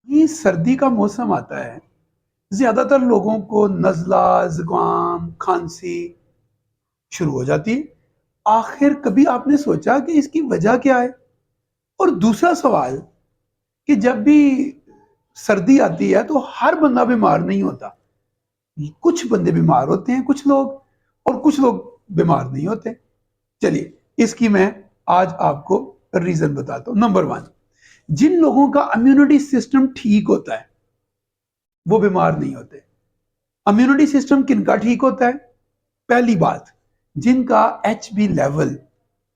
یہ سردی کا موسم آتا ہے، زیادہ تر لوگوں کو نزلہ، زکام، کھانسی شروع ہو جاتی ہے۔ آخر کبھی آپ نے سوچا کہ اس کی وجہ کیا ہے؟ اور دوسرا سوال کہ جب بھی سردی آتی ہے تو ہر بندہ بیمار نہیں ہوتا، کچھ بندے بیمار ہوتے ہیں، کچھ لوگ، اور کچھ لوگ بیمار نہیں ہوتے۔ چلیے اس کی میں آج آپ کو ریزن بتاتا ہوں۔ نمبر 1، جن لوگوں کا امیونٹی سسٹم ٹھیک ہوتا ہے وہ بیمار نہیں ہوتے۔ امیونٹی سسٹم کن کا ٹھیک ہوتا ہے؟ پہلی بات، جن کا H B level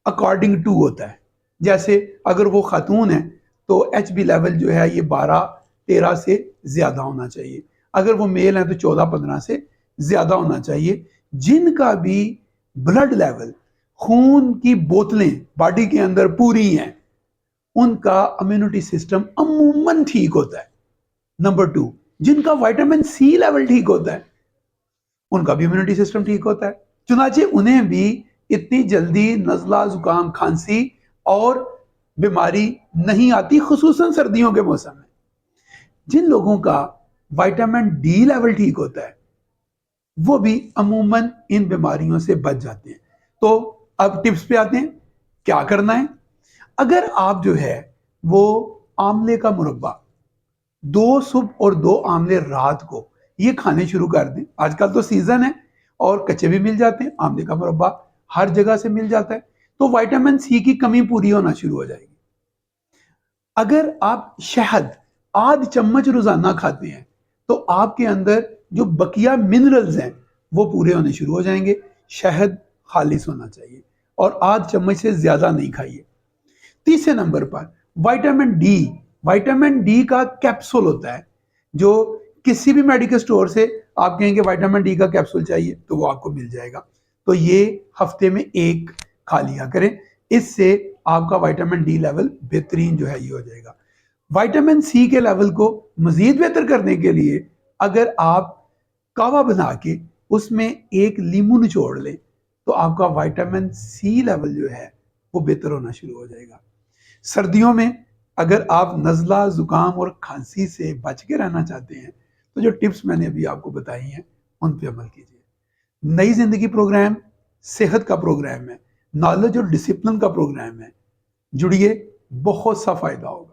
according to ہوتا ہے، جیسے اگر وہ خاتون ہے تو ایچ بی لیول جو ہے یہ 12-13 سے زیادہ ہونا چاہیے، اگر وہ میل ہیں تو 14-15 سے زیادہ ہونا چاہیے۔ جن کا بھی بلڈ لیول، خون کی بوتلیں باڈی کے اندر پوری ہیں، ان کا امیونٹی سسٹم عموماً ٹھیک ہوتا ہے۔ نمبر 2، جن کا وائٹامن سی لیول ٹھیک ہوتا ہے ان کا بھی امیونٹی سسٹم ٹھیک ہوتا ہے، چنانچہ انہیں بھی اتنی جلدی نزلہ، زکام، کھانسی اور بیماری نہیں آتی، خصوصاً سردیوں کے موسم میں۔ جن لوگوں کا وائٹامن ڈی لیول ٹھیک ہوتا ہے وہ بھی عموماً ان بیماریوں سے بچ جاتے ہیں۔ تو اب ٹپس پہ آتے ہیں، کیا کرنا ہے؟ اگر آپ جو ہے وہ آملے کا مربع 2 صبح اور 2 آملے رات کو یہ کھانے شروع کر دیں، آج کل تو سیزن ہے اور کچے بھی مل جاتے ہیں، آملے کا مربع ہر جگہ سے مل جاتا ہے، تو وائٹامن سی کی کمی پوری ہونا شروع ہو جائے گی۔ اگر آپ شہد آدھ چمچ روزانہ کھاتے ہیں تو آپ کے اندر جو بقیہ منرلز ہیں وہ پورے ہونے شروع ہو جائیں گے۔ شہد خالص ہونا چاہیے اور آدھ چمچ سے زیادہ نہیں کھائیے۔ تیسرے نمبر پر وائٹامن ڈی، وائٹامن ڈی کا کیپسول ہوتا ہے، جو کسی بھی میڈیکل سٹور سے آپ کہیں گے وائٹامن ڈی کا کیپسول چاہیے تو وہ آپ کو مل جائے گا، تو یہ ہفتے میں 1 کھا لیا کریں، اس سے آپ کا وائٹامن ڈی لیول بہترین جو ہے یہ ہو جائے گا۔ وائٹامن سی کے لیول کو مزید بہتر کرنے کے لیے اگر آپ کہوہ بنا کے اس میں 1 لیمو نچوڑ لیں تو آپ کا وائٹامن سی لیول جو ہے وہ بہتر ہونا شروع ہو جائے گا۔ سردیوں میں اگر آپ نزلہ، زکام اور کھانسی سے بچ کے رہنا چاہتے ہیں تو جو ٹپس میں نے ابھی آپ کو بتائی ہیں ان پہ عمل کیجیے۔ نئی زندگی پروگرام صحت کا پروگرام ہے، نالج اور ڈسپلن کا پروگرام ہے، جڑیے، بہت سا فائدہ ہوگا۔